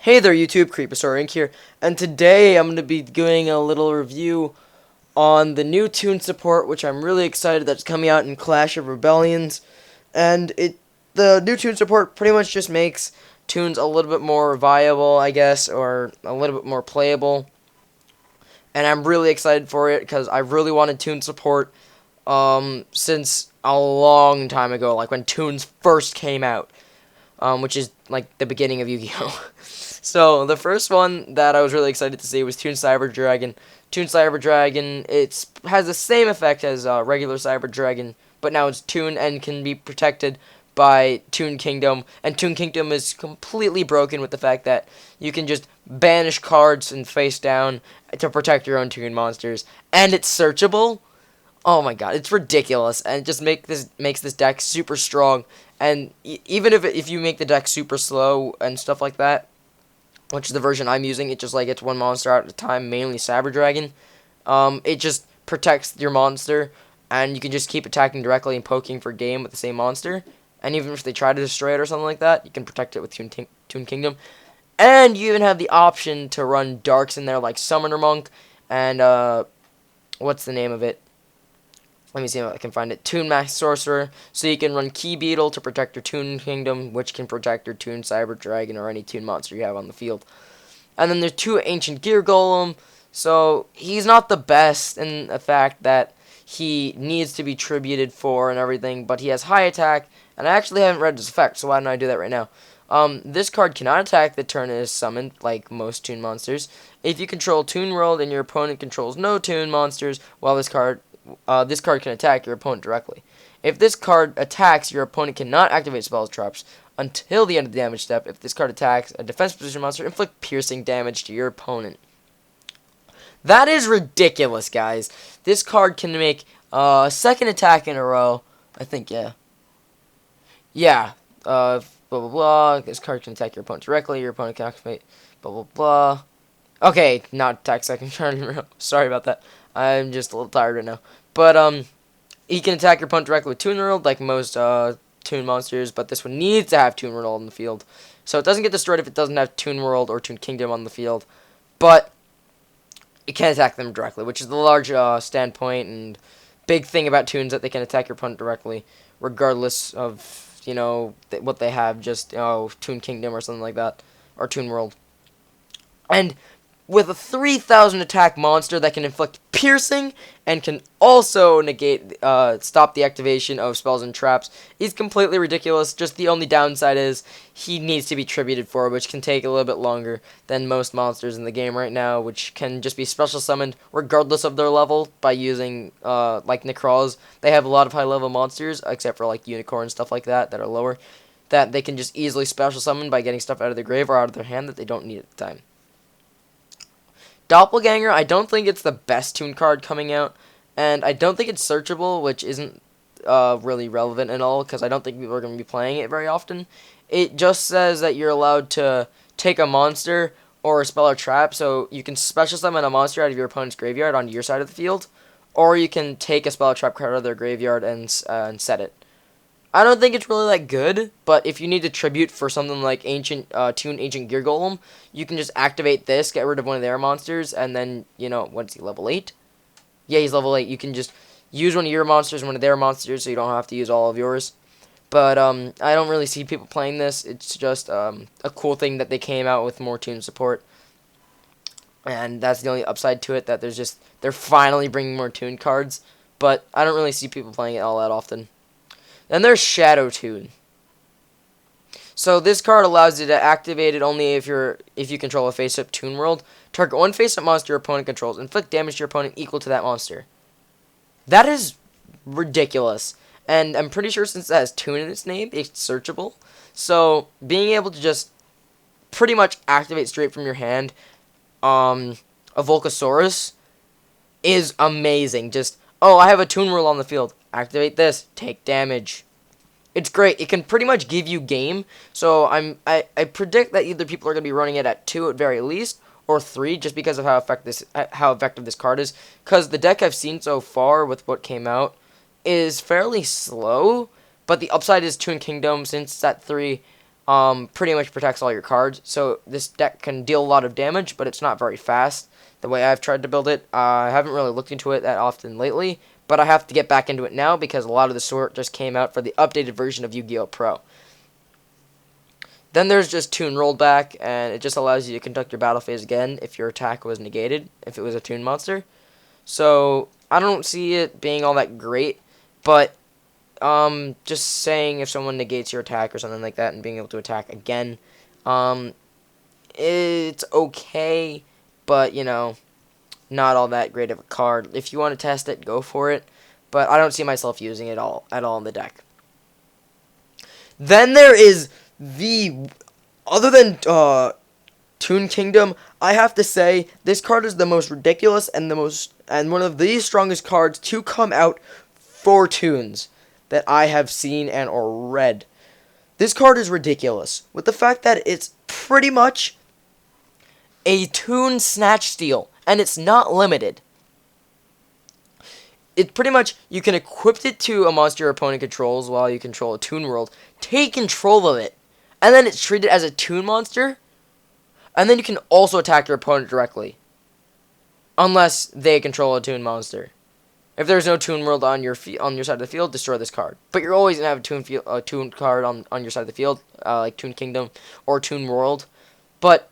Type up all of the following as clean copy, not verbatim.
Hey there YouTube, Creeposaur Inc. here, and today I'm going to be doing a little review on the new Toon Support, which I'm really excited that's coming out in Clash of Rebellions, and the new Toon Support pretty much just makes Toons a little bit more viable, I guess, or a little bit more playable, and I'm really excited for it, because I really wanted Toon Support, since a long time ago, like when Toons first came out. Which is like the beginning of Yu-Gi-Oh! So the first one that I was really excited to see was Toon Cyber Dragon. Toon Cyber Dragon, it has the same effect as regular Cyber Dragon, but now it's Toon and can be protected by Toon Kingdom. And Toon Kingdom is completely broken with the fact that you can just banish cards and face down to protect your own Toon monsters. And it's searchable. Oh my god, it's ridiculous, and it just makes this deck super strong. And even if you make the deck super slow and stuff like that, which is the version I'm using, it just like gets one monster out at a time, mainly Cyber Dragon. It just protects your monster, and you can just keep attacking directly and poking for game with the same monster. And even if they try to destroy it or something like that, you can protect it with Toon Kingdom. And you even have the option to run darks in there, like Summoner Monk, and what's the name of it? Let me see if I can find it. Toon Max Sorcerer. So you can run Key Beetle to protect your Toon Kingdom, which can protect your Toon Cyber Dragon or any Toon monster you have on the field. And then there's two Ancient Gear Golem. So he's not the best in the fact that he needs to be tributed for and everything, but he has high attack, and I actually haven't read his effect, so why don't I do that right now? This card cannot attack the turn it is summoned, like most Toon monsters. If you control Toon World and your opponent controls no Toon monsters, while this card can attack your opponent directly. If this card attacks, your opponent cannot activate spells traps until the end of the damage step. If this card attacks a defense position monster, inflict piercing damage to your opponent. That is ridiculous, guys. This card can make a second attack in a row. I think, yeah. Yeah. Blah, blah, blah. This card can attack your opponent directly. Your opponent can activate blah, blah, blah. Okay, not attack second turn in a row. Sorry about that. I'm just a little tired right now. But, he can attack your opponent directly with Toon World, like most, Toon monsters, but this one needs to have Toon World on the field. So it doesn't get destroyed if it doesn't have Toon World or Toon Kingdom on the field. But it can attack them directly, which is the large, standpoint and big thing about Toons, that they can attack your opponent directly, regardless of, you know, what they have, just, Toon Kingdom or something like that, or Toon World. And with a 3,000 attack monster that can inflict piercing and can also stop the activation of spells and traps, he's completely ridiculous. Just the only downside is he needs to be tributed for, which can take a little bit longer than most monsters in the game right now, which can just be special summoned regardless of their level by using, like Necroz. They have a lot of high level monsters, except for like Unicorn and stuff like that are lower, that they can just easily special summon by getting stuff out of their grave or out of their hand that they don't need at the time. Doppelganger, I don't think it's the best Toon card coming out, and I don't think it's searchable, which isn't really relevant at all, because I don't think people are going to be playing it very often. It just says that you're allowed to take a monster or a spell or trap, so you can special summon a monster out of your opponent's graveyard onto your side of the field, or you can take a spell or trap card out of their graveyard and set it. I don't think it's really that good, but if you need to tribute for something like Toon Ancient Gear Golem, you can just activate this, get rid of one of their monsters, and then, you know, what's he, level 8? Yeah, he's level 8. You can just use one of your monsters and one of their monsters, so you don't have to use all of yours. But, I don't really see people playing this. It's just, a cool thing that they came out with more Toon support. And that's the only upside to it, that they're finally bringing more Toon cards. But I don't really see people playing it all that often. Then there's Shadow Toon. So this card allows you to activate it only if you control a face-up Toon World. Target one face-up monster your opponent controls. Inflict damage to your opponent equal to that monster. That is ridiculous. And I'm pretty sure since it has Toon in its name, it's searchable. So being able to just pretty much activate straight from your hand a Volcasaurus is amazing. Just, oh, I have a Toon World on the field. Activate this, take damage. It's great. It can pretty much give you game. So I predict that either people are going to be running it at 2 at very least, or 3, just because of how effective this card is. Because the deck I've seen so far with what came out is fairly slow, but the upside is Toon Kingdom. Since it's at 3, pretty much protects all your cards. So this deck can deal a lot of damage, but it's not very fast. The way I've tried to build it, I haven't really looked into it that often lately, but I have to get back into it now because a lot of the sort just came out for the updated version of Yu-Gi-Oh! Pro. Then there's just Toon Rollback, and it just allows you to conduct your battle phase again if your attack was negated, if it was a Toon monster. So I don't see it being all that great, but just saying if someone negates your attack or something like that and being able to attack again, it's okay, but, you know, not all that great of a card. If you want to test it, go for it, but I don't see myself using it at all in the deck. Then there is other than Toon Kingdom, I have to say this card is the most ridiculous and one of the strongest cards to come out for Toons that I have seen and or read. This card is ridiculous with the fact that it's pretty much a Toon Snatch Steal, and it's not limited. It pretty much, you can equip it to a monster your opponent controls while you control a Toon World, take control of it, and then it's treated as a Toon monster, and then you can also attack your opponent directly, unless they control a Toon monster. If there's no Toon World on your side of the field, destroy this card. But you're always going to have a Toon card on your side of the field, like Toon Kingdom or Toon World. But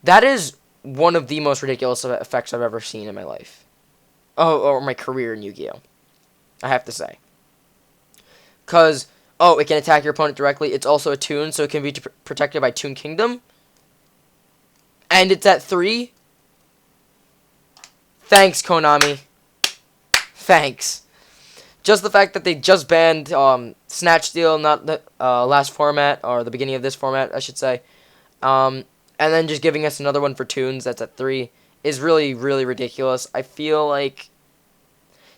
that is one of the most ridiculous effects I've ever seen in my life. Or my career in Yu-Gi-Oh! I have to say. Because, it can attack your opponent directly. It's also a Toon, so it can be protected by Toon Kingdom. And it's at 3. Thanks, Konami. Thanks. Just the fact that they just banned Snatch Steal, not the last format, or the beginning of this format, I should say. And then just giving us another one for Toons that's at 3 is really, really ridiculous. I feel like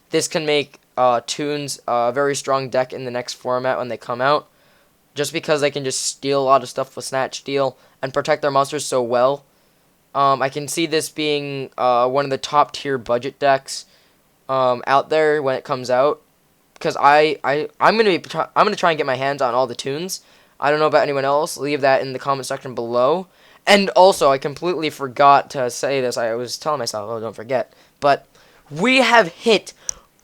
this can make Toons a very strong deck in the next format when they come out, just because they can just steal a lot of stuff with Snatch Steal and protect their monsters so well. I can see this being one of the top tier budget decks out there when it comes out, because I'm gonna try and get my hands on all the Toons. I don't know about anyone else. Leave that in the comment section below. And also, I completely forgot to say this. I was telling myself, oh, don't forget. But we have hit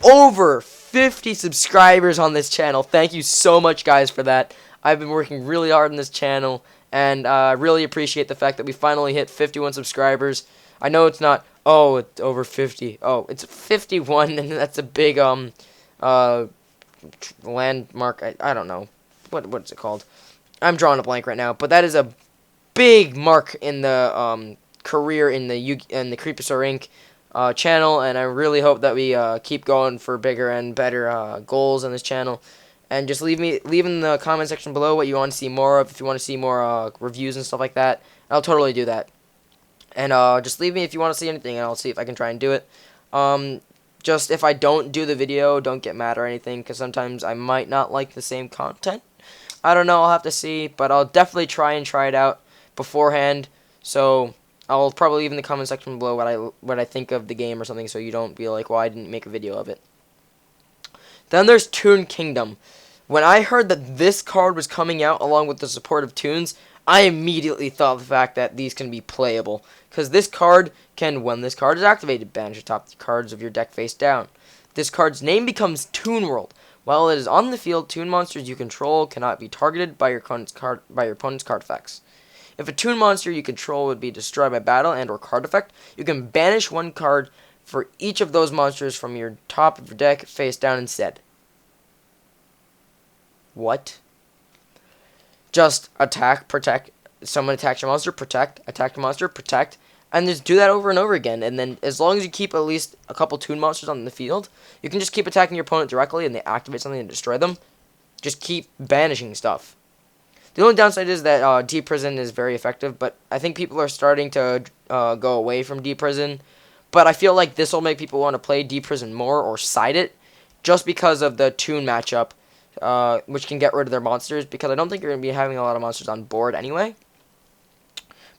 over 50 subscribers on this channel. Thank you so much, guys, for that. I've been working really hard on this channel, and I really appreciate the fact that we finally hit 51 subscribers. I know it's not, it's over 50. Oh, it's 51, and that's a big landmark. I don't know. What's it called? I'm drawing a blank right now, but that is a big mark in the career in the Creeposaur Inc. Channel, and I really hope that we keep going for bigger and better goals on this channel. And just leave in the comment section below what you want to see more of. If you want to see more reviews and stuff like that, I'll totally do that. And just leave me if you want to see anything, and I'll see if I can try and do it. Just if I don't do the video, don't get mad or anything, because sometimes I might not like the same content. I don't know, I'll have to see, but I'll definitely try it out beforehand. So I'll probably leave in the comment section below what I think of the game or something, so you don't be like, well, I didn't make a video of it. Then there's Toon Kingdom. When I heard that this card was coming out along with the support of Toons, I immediately thought of the fact that these can be playable, because this card can, when this card is activated, banish the top cards of your deck face down. This card's name becomes Toon World. While it is on the field, Toon monsters you control cannot be targeted by your opponent's card effects. If a Toon monster you control would be destroyed by battle and or card effect, you can banish one card for each of those monsters from your top of your deck face down instead. What? Just attack, protect. Someone attacks your monster, protect. Attack your monster, protect. And just do that over and over again. And then as long as you keep at least a couple Toon monsters on the field, you can just keep attacking your opponent directly and they activate something and destroy them. Just keep banishing stuff. The only downside is that Deep Prison is very effective, but I think people are starting to go away from Deep Prison. But I feel like this will make people want to play Deep Prison more or side it, just because of the Toon matchup, which can get rid of their monsters, because I don't think you're going to be having a lot of monsters on board anyway.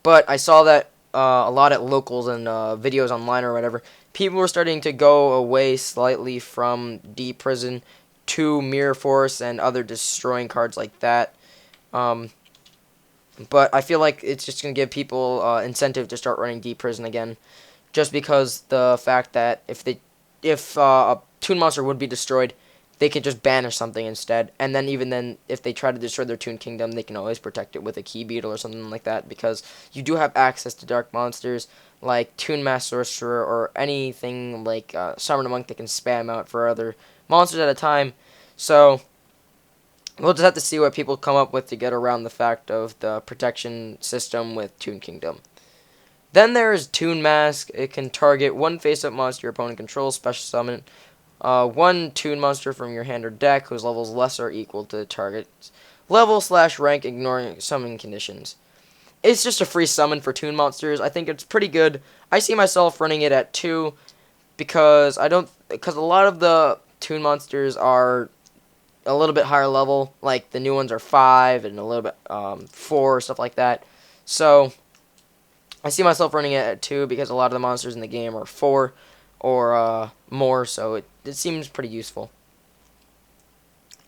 But I saw that a lot at locals and videos online or whatever, people were starting to go away slightly from Deep Prison to Mirror Force and other destroying cards like that. But I feel like it's just going to give people incentive to start running Deep Prison again, just because the fact that if a Toon monster would be destroyed, they could just banish something instead, and then even then, if they try to destroy their Toon Kingdom, they can always protect it with a Key Beetle or something like that, because you do have access to dark monsters like Toon Mass Sorcerer or anything like Summon a Monk that can spam out for other monsters at a time. So we'll just have to see what people come up with to get around the fact of the protection system with Toon Kingdom. Then there is Toon Mask. It can target one face-up monster your opponent controls, special summon one Toon monster from your hand or deck whose level is less or equal to the target's level/rank, ignoring summoning conditions. It's just a free summon for Toon monsters. I think it's pretty good. I see myself running it at 2 because because a lot of the Toon monsters are a little bit higher level. Like the new ones are 5 and a little bit 4, stuff like that. So I see myself running it at 2 because a lot of the monsters in the game are 4 or more, so it seems pretty useful.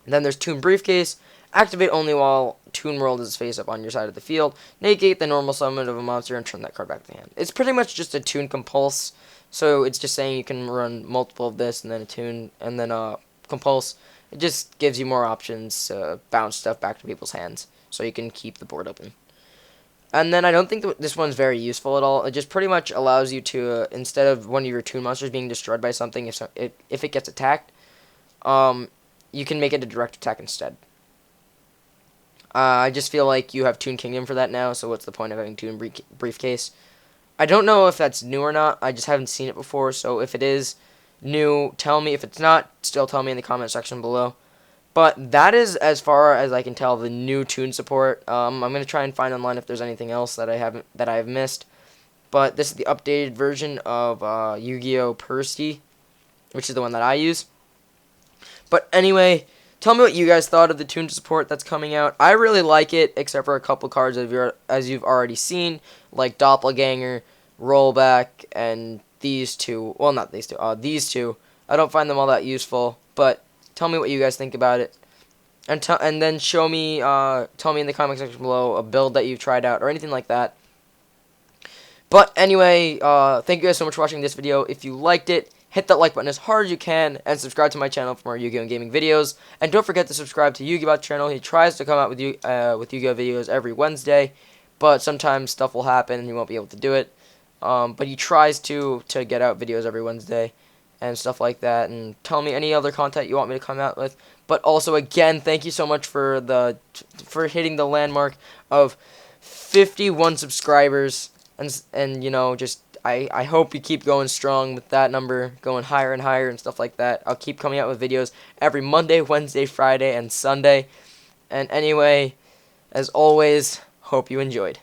And then there's Toon Briefcase. Activate only while Toon World is face up on your side of the field. Negate the normal summon of a monster and turn that card back to the hand. It's pretty much just a Toon Compulse, so it's just saying you can run multiple of this and then a Toon and then a Compulse. It just gives you more options to bounce stuff back to people's hands, so you can keep the board open. And then I don't think that this one's very useful at all. It just pretty much allows you to, instead of one of your Toon monsters being destroyed by something, if it gets attacked, you can make it a direct attack instead. I just feel like you have Toon Kingdom for that now, so what's the point of having Toon Briefcase? I don't know if that's new or not. I just haven't seen it before, so if it is new, tell me. If it's not, still tell me in the comment section below. But that is, as far as I can tell, the new Toon support. I'm gonna try and find online if there's anything else that I have missed. But this is the updated version of Yu-Gi-Oh! Percy, which is the one that I use. But anyway, tell me what you guys thought of the Toon support that's coming out. I really like it, except for a couple cards as you've already seen, like Doppelganger, Rollback, and these two. Well, not these two. These two. I don't find them all that useful, but tell me what you guys think about it, and then show me, tell me in the comment section below a build that you've tried out or anything like that. But anyway, thank you guys so much for watching this video. If you liked it, hit that like button as hard as you can, and subscribe to my channel for more Yu-Gi-Oh! And gaming videos. And don't forget to subscribe to Yu-Gi-Oh! channel. He tries to come out with Yu-Gi-Oh! Videos every Wednesday, but sometimes stuff will happen and he won't be able to do it. But he tries to get out videos every Wednesday and stuff like that. And tell me any other content you want me to come out with. But also, again, thank you so much for hitting the landmark of 51 subscribers. And you know, just I hope you keep going strong with that number, going higher and higher and stuff like that. I'll keep coming out with videos every Monday, Wednesday, Friday, and Sunday. And anyway, as always, hope you enjoyed.